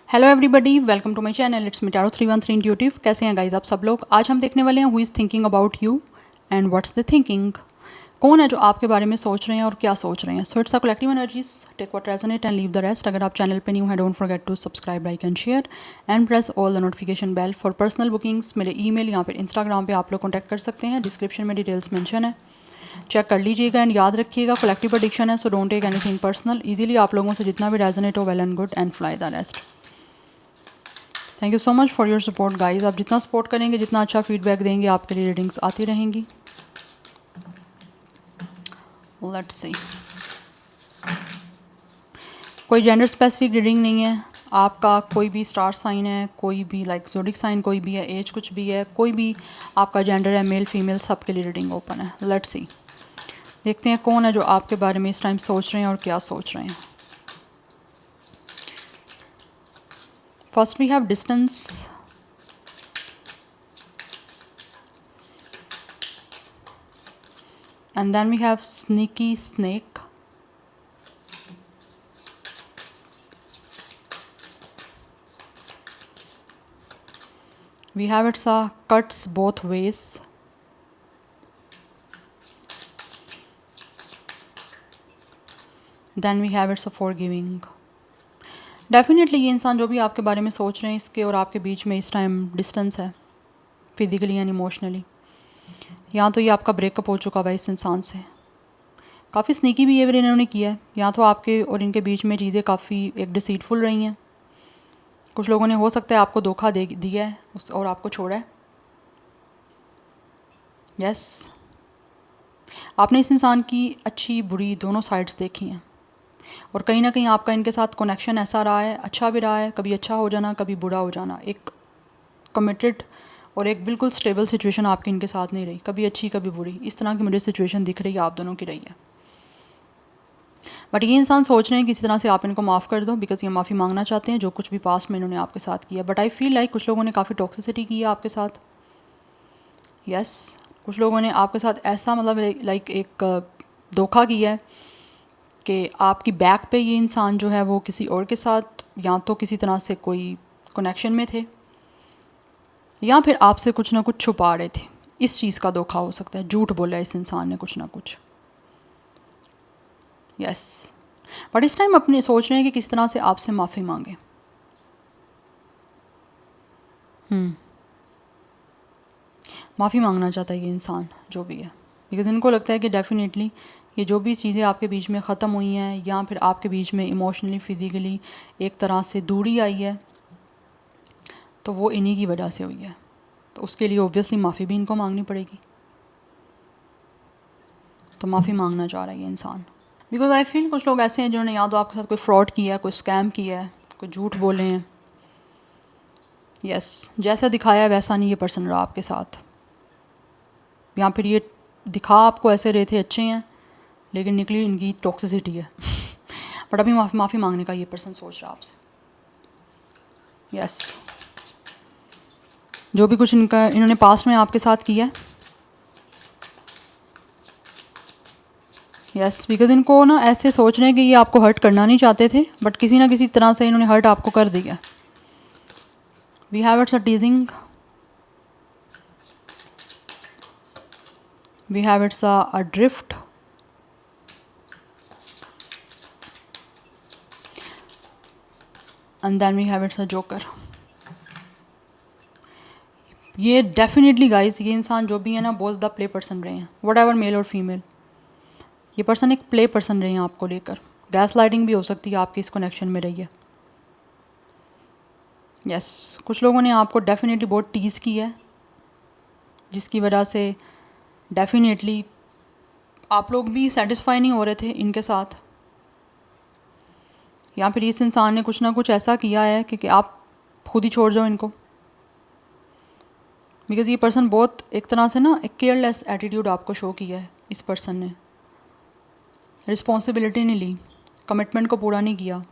Hello everybody, welcome to my channel. It's me tarot 313 intuitive. कैसे हैं guys आप सब लोग? आज हम देखने वाले हैं who is thinking about you and what's the thinking. कौन है जो आपके बारे में सोच रहे हैं और क्या सोच रहे हैं। So it's a collective energies, take what resonate and leave the rest. अगर आप चैनल पे न्यू हैं, don't forget to subscribe, like and share and press all the notification bell for personal bookings. मेरे ईमेल या फिर Instagram पे आप लोग कॉन्टैक्ट कर सकते हैं, डिस्क्रिप्शन में डिटेल्स मेंशन है, चेक कर लीजिएगा। एंड याद रखिएगा कलेक्टिव एडिक्शन है, so don't take anything personal. Easily आप लोगों से जितना भी रेजोनेट हो, well and good, and fly the rest. Thank you so much for your support guys. आप जितना सपोर्ट करेंगे, जितना अच्छा फीडबैक देंगे, आपके लिए रीडिंग्स आती रहेंगी। लेट्स सी, कोई जेंडर स्पेसिफिक रीडिंग नहीं है। आपका कोई भी स्टार साइन है, कोई भी लाइक ज़ोडिक साइन कोई भी है, एज कुछ भी है, कोई भी आपका जेंडर है, मेल फीमेल, सबके लिए रीडिंग ओपन है। लेट्स सी, देखते हैं कौन है जो आपके बारे में इस टाइम सोच रहे हैं और क्या सोच रहे हैं। First we have distance, and then we have sneaky snake, we have it's a cuts both ways, then we have it's a forgiving। Definitely ये इंसान जो भी आपके बारे में सोच रहे हैं, इसके और आपके बीच में इस टाइम डिस्टेंस है, फिजिकली एंड इमोशनली। या तो ये आपका ब्रेकअप हो चुका हुआ है इस इंसान से। काफ़ी स्नीकी बिहेवियर इन्होंने किया है, या तो आपके और इनके बीच में चीज़ें काफ़ी एक डिसीटफुल रही हैं। कुछ लोगों ने हो सकता है आपको धोखा दे दिया है और आपको छोड़ा है। यस, आपने इस इंसान की अच्छी बुरी दोनों साइड्स देखी हैं, और कहीं ना कहीं आपका इनके साथ कनेक्शन ऐसा रहा है, अच्छा भी रहा है, कभी अच्छा हो जाना, कभी बुरा हो जाना। एक कमिटेड और एक बिल्कुल स्टेबल सिचुएशन आपकी इनके साथ नहीं रही, कभी अच्छी कभी बुरी। इस तरह की मुझे सिचुएशन दिख रही है आप दोनों की रही है। बट ये इंसान सोच रहे हैं किसी तरह से आप इनको माफ़ कर दो, बिकॉज ये माफ़ी मांगना चाहते हैं जो कुछ भी पास्ट में इन्होंने आपके साथ किया। बट आई फील लाइक कुछ लोगों ने काफ़ी टॉक्सिसिटी की है आपके साथ। यस, कुछ लोगों ने आपके साथ ऐसा मतलब लाइक एक धोखा किया है कि आपकी बैक पे ये इंसान जो है वो किसी और के साथ या तो किसी तरह से कोई कनेक्शन में थे, या फिर आपसे कुछ ना कुछ छुपा रहे थे। इस चीज़ का धोखा हो सकता है, झूठ बोला इस इंसान ने कुछ ना कुछ। यस, बट इस टाइम अपने सोच रहे हैं कि किस तरह से आपसे माफ़ी मांगे। माफ़ी मांगना चाहता है ये इंसान जो भी है, बिकॉज इनको लगता है कि डेफिनेटली ये जो भी चीज़ें आपके बीच में ख़त्म हुई हैं, या फिर आपके बीच में इमोशनली फिज़िकली एक तरह से दूरी आई है, तो वो इन्हीं की वजह से हुई है। तो उसके लिए ऑब्वियसली माफ़ी भी इनको मांगनी पड़ेगी। तो माफ़ी मांगना चाह रहा है ये इंसान, बिकॉज आई फील कुछ लोग ऐसे हैं जिन्होंने या तो आपके साथ कोई फ्रॉड किया है, कोई स्कैम किया है, कोई झूठ बोले हैं। यस, जैसा दिखाया है वैसा नहीं ये पर्सन रहा आपके साथ, या फिर ये दिखा आपको ऐसे रहे थे अच्छे हैं, लेकिन निकली इनकी टॉक्सिसिटी है। बट अभी माफ़ी मांगने का ये पर्सन सोच रहा है आपसे। यस, जो भी कुछ इन्होंने पास्ट में आपके साथ किया है। यस, बिकॉज इनको ना ऐसे सोच रहे हैं कि ये आपको हर्ट करना नहीं चाहते थे, बट किसी ना किसी तरह से इन्होंने हर्ट आपको कर दिया। We have it's a teasing, we have it's a drift, and then we have it's a joker. ये डेफिनेटली गाइस, ये इंसान जो भी है ना, बहुत ज़्यादा प्ले पर्सन रहे हैं, वट एवर मेल और फीमेल। ये पर्सन एक प्ले पर्सन रहे हैं आपको लेकर। गैस लाइटिंग भी हो सकती है आपकी इस कनेक्शन में रही है। यस, कुछ लोगों ने आपको डेफिनेटली बहुत टीज़ की है, जिसकी वजह से डेफिनेटली आप लोग भी सेटिस्फाई नहीं हो रहे थे इनके साथ, या फिर इस इंसान ने कुछ ना कुछ ऐसा किया है कि आप खुद ही छोड़ जाओ इनको। बिकॉज़ ये पर्सन बहुत एक तरह से ना एक केयरलेस एटीट्यूड आपको शो किया है। इस पर्सन ने रिस्पॉन्सिबिलिटी नहीं ली, कमिटमेंट को पूरा नहीं किया,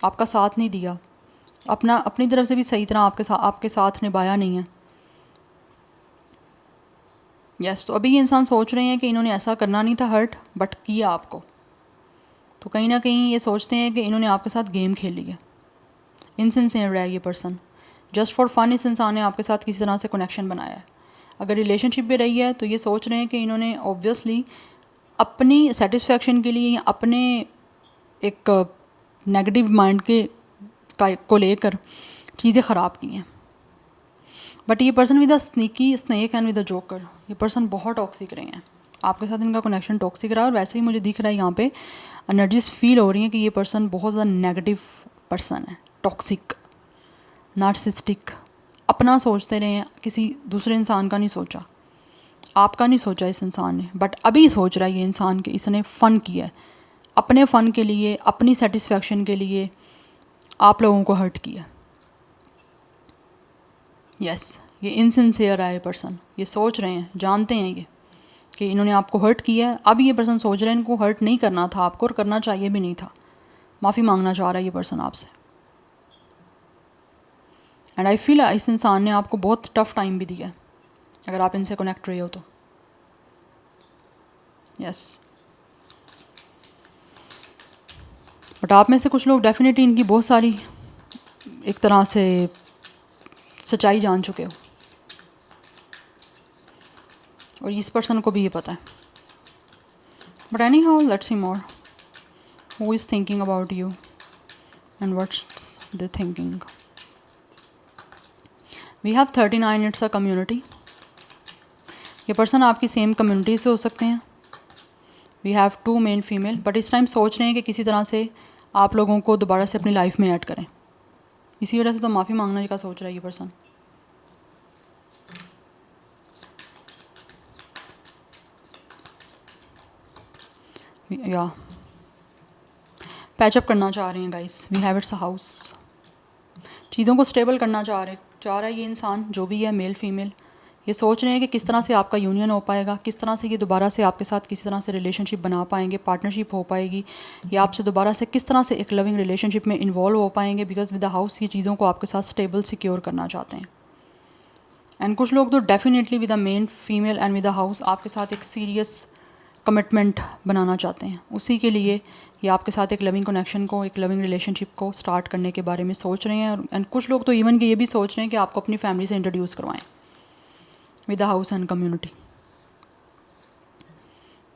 आपका साथ नहीं दिया, अपनी तरफ से भी सही तरह आपके साथ निभाया नहीं है। यस, तो अभी ये इंसान सोच रहे हैं कि इन्होंने ऐसा करना नहीं था हर्ट, बट किया आपको। तो कहीं ना कहीं ये सोचते हैं कि इन्होंने आपके साथ गेम खेली है, इनसिंसियर है ये पर्सन, जस्ट फॉर फन इस इंसान ने आपके साथ किसी तरह से कनेक्शन बनाया है। अगर रिलेशनशिप भी रही है तो ये सोच रहे हैं कि इन्होंने ऑब्वियसली अपनी सेटिस्फेक्शन के लिए या अपने एक नेगेटिव माइंड को लेकर चीज़ें ख़राब की हैं। बट ये person with a sneaky snake and with a joker, ये पर्सन बहुत टॉक्सिक रहे हैं, आपके साथ इनका कनेक्शन टॉक्सिक रहा है। और वैसे ही मुझे दिख रहा है यहाँ पे एनर्जीज फील हो रही हैं कि ये पर्सन बहुत ज़्यादा नेगेटिव पर्सन है, टॉक्सिक, नार्सिस्टिक, अपना सोचते रहे हैं, किसी दूसरे इंसान का नहीं सोचा, आपका नहीं सोचा इस इंसान ने, बट अभी सोच रहा है ये इंसान कि इसने फ़न किया है, अपने फ़न के लिए, अपनी सेटिस्फेक्शन के लिए आप लोगों को हर्ट किया। यस, ये इनसिंसियर है ये पर्सन, ये सोच रहे हैं, जानते हैं ये कि इन्होंने आपको हर्ट किया है। अब ये पर्सन सोच रहे हैं इनको हर्ट नहीं करना था आपको, और करना चाहिए भी नहीं था, माफ़ी मांगना चाह रहा है ये पर्सन आपसे। एंड आई फील इस इंसान ने आपको बहुत टफ टाइम भी दिया है अगर आप इनसे कनेक्ट रहे हो तो। यस, बट आप में से कुछ लोग डेफिनेटली इनकी बहुत सारी एक तरह से सच्चाई जान चुके हो, और इस पर्सन को भी ये पता है। But any how let's see more, who is thinking about you and what's they thinking. We have 39, it's a community. ये पर्सन आपकी सेम कम्युनिटी से हो सकते हैं। We have 2 male female, but इस टाइम सोच रहे हैं कि किसी तरह से आप लोगों को दोबारा से अपनी लाइफ में ऐड करें, इसी वजह से तो माफ़ी मांगने का सोच रहा है ये पर्सन। या पैचअप करना चाह रहे हैं guys, we have it's a house, चीज़ों को स्टेबल करना चाह रहा है ये इंसान, जो भी है मेल फीमेल। ये सोच रहे हैं कि किस तरह से आपका यूनियन हो पाएगा, किस तरह से ये दोबारा से आपके साथ किसी तरह से रिलेशनशिप बना पाएंगे, पार्टनरशिप हो पाएगी, या आपसे दोबारा से किस तरह से एक लविंग रिलेशनशिप में इन्वॉल्व हो पाएंगे, बिकॉज विद द हाउस ये चीज़ों को आपके साथ स्टेबल सिक्योर करना चाहते हैं। एंड कुछ लोग तो definitely with the main female and with the house आपके साथ एक सीरियस कमिटमेंट बनाना चाहते हैं, उसी के लिए ये आपके साथ एक लविंग कनेक्शन को, एक लविंग रिलेशनशिप को स्टार्ट करने के बारे में सोच रहे हैं। एंड कुछ लोग तो इवन कि ये भी सोच रहे हैं कि आपको अपनी फैमिली से इंट्रोड्यूस करवाएं with the house and community.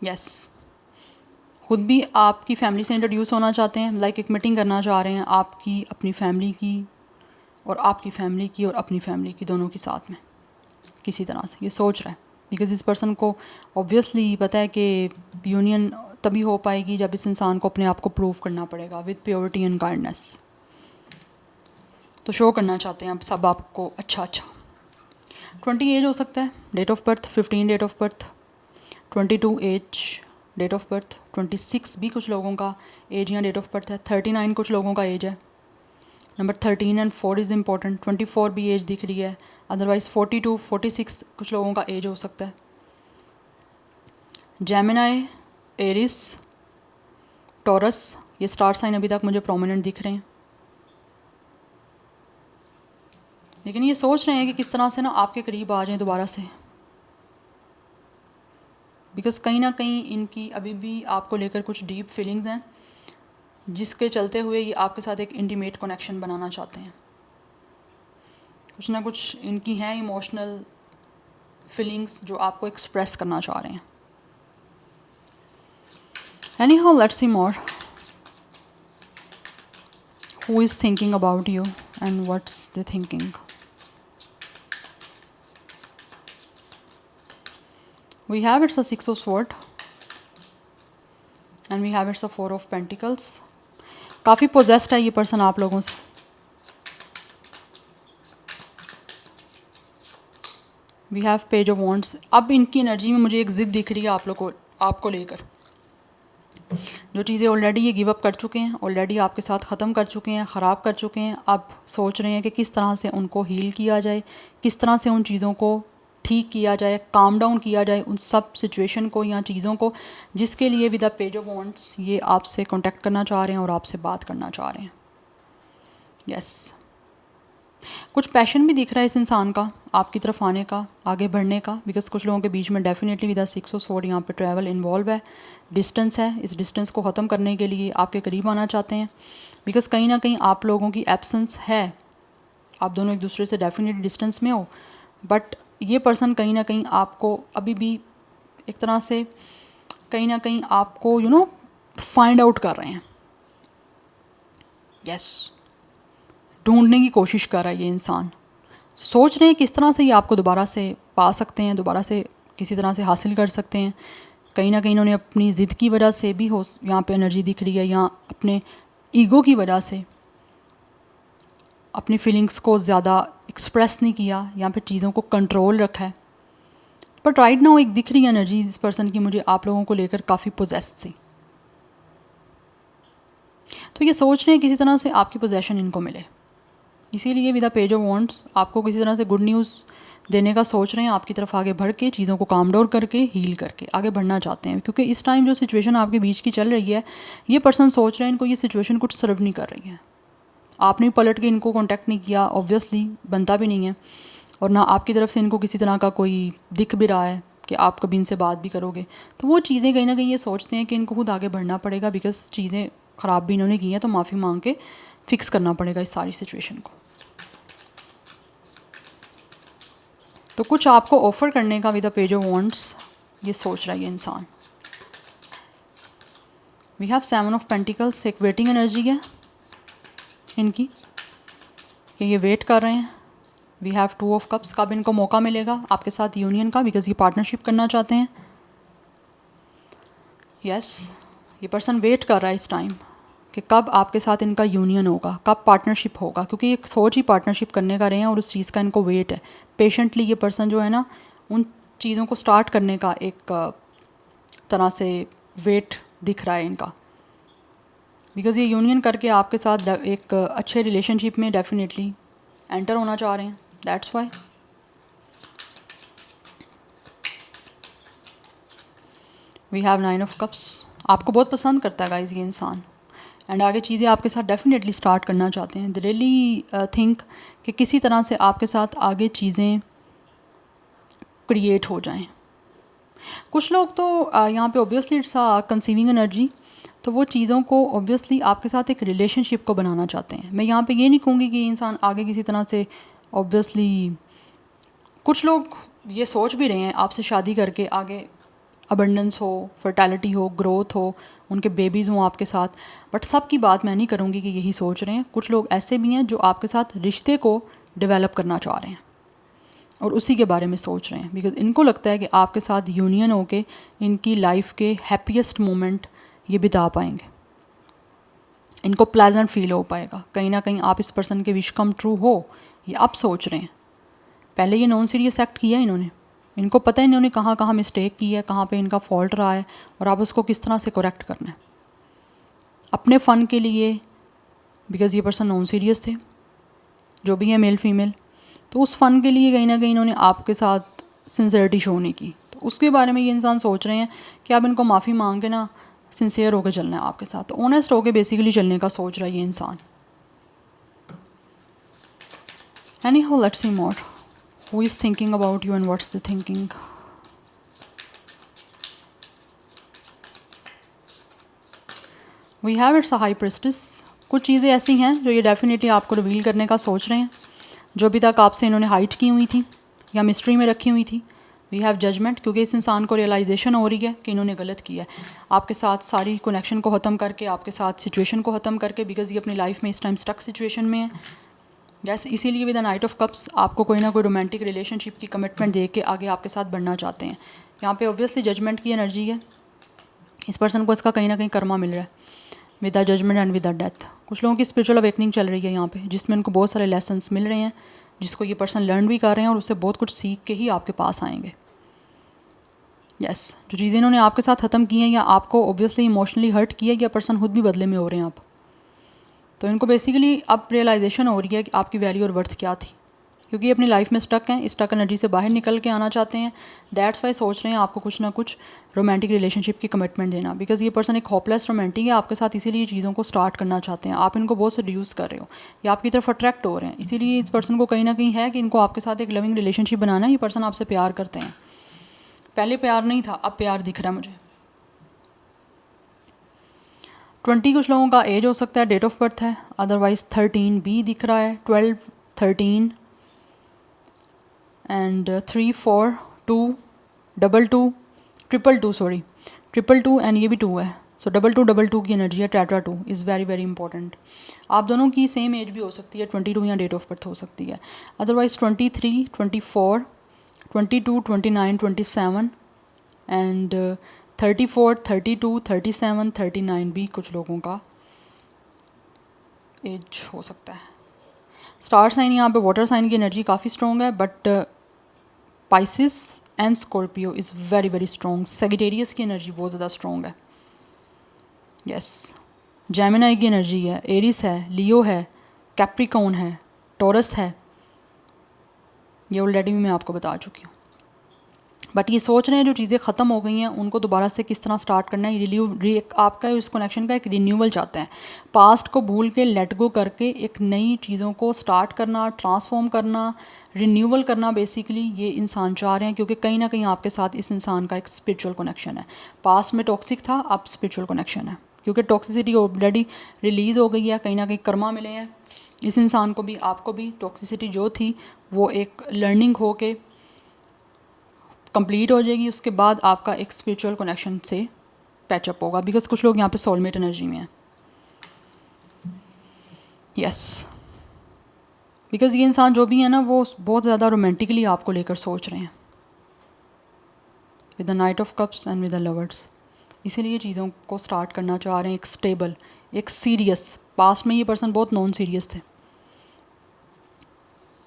Yes, खुद भी आपकी फैमिली से इंट्रोड्यूस होना चाहते हैं, लाइक एक मीटिंग करना चाह रहे हैं आपकी अपनी फैमिली की, और आपकी फैमिली की और अपनी फैमिली की, दोनों के साथ में किसी तरह से ये सोच रहा है। बिकॉज इस पर्सन को ऑब्वियसली पता है कि यूनियन तभी हो पाएगी जब इस इंसान को अपने आप को प्रूव करना पड़ेगा विद प्योरिटी एंड काइंडनेस। तो शो करना चाहते हैं अब सब आपको अच्छा अच्छा। 20 एज हो सकता है, date of birth 15 date of birth, 22 age date of birth, 26 भी कुछ लोगों का एज या डेट ऑफ बर्थ है, 39 कुछ लोगों का एज है। नंबर 13 एंड 4 इज़ इम्पॉर्टेंट, 24 भी एज दिख रही है, अदरवाइज़ 42 46 कुछ लोगों का एज हो सकता है। जेमिनाई, एरिस, टॉरस, ये स्टार साइन अभी तक मुझे प्रोमिनेंट दिख रहे हैं, लेकिन ये सोच रहे हैं कि किस तरह से ना आपके करीब आ जाएं दोबारा से, बिकॉज कहीं ना कहीं इनकी अभी भी आपको लेकर कुछ डीप फीलिंग्स हैं, जिसके चलते हुए ये आपके साथ एक इंटीमेट कनेक्शन बनाना चाहते हैं। कुछ ना कुछ इनकी हैं इमोशनल फीलिंग्स जो आपको एक्सप्रेस करना चाह रहे हैं। Anyhow, let's see more. Who is thinking about you and what's they thinking? We have it's a 6 of Swords and we have it's a 4 of Pentacles. काफ़ी possessed है ये पर्सन आप लोगों से। We have Page of Wands. अब इनकी energy में मुझे एक ज़िद दिख रही है आप लोग को, आपको लेकर। जो चीज़ें ऑलरेडी ये गिव अप कर चुके हैं, ऑलरेडी आपके साथ ख़त्म कर चुके हैं, ख़राब कर चुके हैं, अब सोच रहे हैं कि किस तरह से उनको हील किया जाए, किस तरह से उन चीज़ों को ठीक किया जाए, काम डाउन किया जाए उन सब सिचुएशन को या चीज़ों को, जिसके लिए with the page of wants ये आपसे कांटेक्ट करना चाह रहे हैं और आपसे बात करना चाह रहे हैं। यस, कुछ पैशन भी दिख रहा है इस इंसान का आपकी तरफ आने का, आगे बढ़ने का, बिकॉज कुछ लोगों के बीच में डेफिनेटली विद 6 ऑफ स्वॉर्ड यहाँ पे ट्रैवल इन्वॉल्व है, डिस्टेंस है, इस डिस्टेंस को ख़त्म करने के लिए आपके करीब आना चाहते हैं। बिकॉज कहीं ना कहीं आप लोगों की एब्सेंस है, आप दोनों एक दूसरे से डेफिनेटली डिस्टेंस में हो, बट ये पर्सन कहीं ना कहीं आपको अभी भी एक तरह से कहीं ना कहीं आपको फाइंड आउट कर रहे हैं। यस, ढूंढने की कोशिश कर रहा है ये इंसान, सोच रहे हैं किस तरह से ये आपको दोबारा से पा सकते हैं, दोबारा से किसी तरह से हासिल कर सकते हैं। कहीं ना कहीं इन्होंने अपनी ज़िद की वजह से भी हो यहाँ पे एनर्जी दिख रही है, या अपने ईगो की वजह से अपनी फीलिंग्स को ज़्यादा एक्सप्रेस नहीं किया, या फिर चीज़ों को कंट्रोल रखा है। बट राइट नाउ एक दिख रही एनर्जी इस पर्सन की मुझे आप लोगों को लेकर काफ़ी पोजेस्ड सी। तो ये सोच रहे हैं किसी तरह से आपकी पोजेशन इनको मिले, इसीलिए with the page of wands आपको किसी तरह से गुड न्यूज़ देने का सोच रहे हैं, आपकी तरफ आगे बढ़ के चीज़ों को काम डाउन करके हील करके आगे बढ़ना चाहते हैं। क्योंकि इस टाइम जो सिचुएशन आपके बीच की चल रही है, ये पर्सन सोच रहे हैं इनको ये सिचुएशन कुछ सर्व नहीं कर रही है। आपने पलट के इनको कांटेक्ट नहीं किया, ऑब्वियसली बनता भी नहीं है, और ना आपकी तरफ से इनको किसी तरह का कोई दिख भी रहा है कि आप कभी इनसे बात भी करोगे। तो वो चीज़ें कहीं ना कहीं ये सोचते हैं कि इनको खुद आगे बढ़ना पड़ेगा, बिकॉज चीज़ें ख़राब भी इन्होंने की हैं, तो माफ़ी मांग के फिक्स करना पड़ेगा इस सारी सिचुएशन को। तो कुछ आपको ऑफ़र करने का with the page of wands ये सोच रहा है ये इंसान। वी हैव 7 ऑफ पेंटिकल्स, एक वेटिंग एनर्जी है इनकी कि ये वेट कर रहे हैं। वी हैव 2 ऑफ कप्स, कब इनको मौका मिलेगा आपके साथ यूनियन का, बिकॉज ये पार्टनरशिप करना चाहते हैं। यस, ये पर्सन वेट कर रहा है इस टाइम कि कब आपके साथ इनका यूनियन होगा, कब पार्टनरशिप होगा, क्योंकि ये सोच ही पार्टनरशिप करने का रहे हैं और उस चीज़ का इनको वेट है। पेशेंटली ये पर्सन जो है ना उन चीज़ों को स्टार्ट करने का एक तरह से वेट दिख रहा है इनका, बिकॉज ये यूनियन करके आपके साथ एक अच्छे रिलेशनशिप में डेफिनेटली एंटर होना चाह रहे हैं। That's why we have 9 of cups. आपको बहुत पसंद करता है गाइज ये इंसान, एंड आगे चीज़ें आपके साथ डेफिनेटली स्टार्ट करना चाहते हैं। दे रियली थिंक कि किसी तरह से आपके साथ आगे चीज़ें क्रिएट हो जाएं। कुछ लोग तो यहाँ पे ऑब्वियसली इट्स कंसीविंग एनर्जी, तो वो चीज़ों को ऑब्वियसली आपके साथ एक रिलेशनशिप को बनाना चाहते हैं। मैं यहाँ पे ये नहीं कहूँगी कि इंसान आगे किसी तरह से, ऑब्वियसली कुछ लोग ये सोच भी रहे हैं आपसे शादी करके आगे अबंडेंस हो, फर्टैलिटी हो, ग्रोथ हो, उनके बेबीज़ हों आपके साथ। बट सबकी बात मैं नहीं करूँगी कि यही सोच रहे हैं। कुछ लोग ऐसे भी हैं जो आपके साथ रिश्ते को डेवलप करना चाह रहे हैं और उसी के बारे में सोच रहे हैं, बिकॉज इनको लगता है कि आपके साथ यूनियन होके इनकी लाइफ के हैप्पीएस्ट मोमेंट ये बिता पाएंगे, इनको प्लेजेंट फील हो पाएगा। कहीं ना कहीं आप इस पर्सन के विश कम ट्रू हो, ये आप सोच रहे हैं। पहले ये नॉन सीरियस एक्ट किया इन्होंने, इनको पता है इन्होंने कहाँ कहाँ मिस्टेक की है, कहाँ पे इनका फॉल्ट रहा है, और आप उसको किस तरह से करेक्ट करना है अपने फ़न के लिए। बिकॉज़ ये पर्सन नॉन सीरियस थे, जो भी है मेल फीमेल, तो उस फ़न के लिए कहीं ना कहीं इन्होंने आपके साथ सिंसियरिटी शो नहीं की। तो उसके बारे में ये इंसान सोच रहे हैं कि आप इनको माफ़ी मांग के ना सिंसियर होकर चलना है आपके साथ, तो ऑनेस्ट होकर बेसिकली चलने का सोच रहा है ये इंसान। Any how let's see more, who is thinking about you and what's the thinking. We have it's a high priestess. कुछ चीज़ें ऐसी हैं जो ये डेफिनेटली आपको रिवील करने का सोच रहे हैं, जो अभी तक आपसे इन्होंने हाइड की हुई थी या मिस्ट्री में रखी हुई थी। वी हैव जजमेंट, क्योंकि इस इंसान को रियलाइजेशन हो रही है कि इन्होंने गलत किया है आपके साथ, सारी कनेक्शन को ख़त्म करके, आपके साथ सिचुएशन को ख़त्म करके, बिकॉज ये अपनी लाइफ में इस टाइम स्टक सिचुएशन में है। जैसे इसीलिए with the night of cups आपको कोई ना कोई रोमांटिक रिलेशनशिप की कमिटमेंट दे के आगे आपके साथ बढ़ना चाहते हैं। यहाँ पे ऑब्वियसली जजमेंट की एनर्जी है, इस पर्सन को इसका कहीं ना कहीं कर्मा मिल रहा है with the judgement and with the death. कुछ लोगों की स्पिरिचुअल अवेकनिंग चल रही है यहाँ पे, जिसमें उनको बहुत सारे लेसन्स मिल रहे हैं, जिसको ये पर्सन लर्न भी कर रहे हैं और उससे बहुत कुछ सीख के ही आपके पास आएंगे। यस, जो चीज़ें इन्होंने आपके साथ ख़त्म की हैं या आपको ऑब्वियसली इमोशनली हर्ट किया, या पर्सन खुद भी बदले में हो रहे हैं आप, तो इनको बेसिकली अब रियलाइजेशन हो रही है कि आपकी वैल्यू और वर्थ क्या थी, क्योंकि ये अपनी लाइफ में स्टक हैं, इस स्टक एनर्जी से बाहर निकल के आना चाहते हैं। दैट्स वाई सोच रहे हैं आपको कुछ ना कुछ रोमांटिक रिलेशनशिप की कमिटमेंट देना, बिकॉज ये पर्सन एक होपलेस रोमांटिक है आपके साथ, इसीलिए चीज़ों को स्टार्ट करना चाहते हैं। आप इनको बहुत सेड्यूस कर रहे हो या आपकी तरफ अट्रैक्ट हो रहे हैं, इसीलिए इस पर्सन को कहीं ना कहीं है कि इनको आपके साथ एक लविंग रिलेशनशिप बनाना है। ये पर्सन आपसे प्यार करते हैं, पहले प्यार नहीं था, अब प्यार दिख रहा है मुझे। 20 कुछ लोगों का एज हो सकता है, डेट ऑफ बर्थ है, अदरवाइज़ 13 बी दिख रहा है, 12 13 and 3 4 2 2 2 triple two, sorry triple two and ये भी 2 है, सो डबल टू की एनर्जी है, tetra 2 is very very important. आप दोनों की सेम एज भी हो सकती है, 22 या डेट ऑफ बर्थ हो सकती है, अदरवाइज़ 23 24 22 29 27 एंड 34 32 37 39 भी कुछ लोगों का एज हो सकता है। स्टार साइन यहाँ पे वाटर साइन की एनर्जी काफ़ी स्ट्रॉन्ग है, but Pisces and Scorpio is very very strong. Sagittarius की एनर्जी बहुत ज़्यादा स्ट्रॉन्ग है। यस, जेमिनाई की एनर्जी है, एरिस है, लियो है, कैप्रिकॉन है, टॉरस है, ये ऑलरेडी भी मैं आपको बता चुकी हूँ। बट ये सोच रहे हैं जो चीज़ें ख़त्म हो गई हैं उनको दोबारा से किस तरह स्टार्ट करना है। आपका इस कनेक्शन का एक रिन्यूअल चाहते हैं, पास्ट को भूल के लेट गो करके एक नई चीज़ों को स्टार्ट करना, ट्रांसफॉर्म करना, रिन्यूअल करना, बेसिकली ये इंसान चाह रहे हैं, क्योंकि कहीं ना कहीं आपके साथ इस इंसान का एक स्पिरिचुअल कनेक्शन है। पास्ट में टॉक्सिक था, अब स्पिरिचुअल कनेक्शन है, क्योंकि टॉक्सिसिटी ऑलरेडी रिलीज़ हो गई है, कहीं ना कहीं कर्मा मिले हैं इस इंसान को भी, आपको भी। टॉक्सिसिटी जो थी वो एक लर्निंग हो के कंप्लीट हो जाएगी, उसके बाद आपका एक स्पिरिचुअल कनेक्शन से पैचअप होगा, बिकॉज कुछ लोग यहाँ पे सोलमेट एनर्जी में हैं। यस, बिकॉज ये इंसान जो भी है ना वो बहुत ज़्यादा रोमांटिकली आपको लेकर सोच रहे हैं, with the night of cups and with the lovers. इसीलिए चीज़ों को स्टार्ट करना चाह रहे हैं, एक स्टेबल, एक सीरियस। पास्ट में ये पर्सन बहुत नॉन सीरियस थे।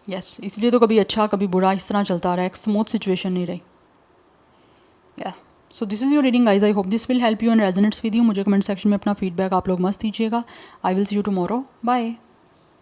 यस, इसलिए तो कभी अच्छा कभी बुरा इस तरह चलता रहा, एक स्मूथ सिचुएशन नहीं रही। या so this is your reading guys, I hope this will help you and resonates with you. मुझे कमेंट सेक्शन में अपना फीडबैक आप लोग मस्त दीजिएगा। I will see you tomorrow, bye.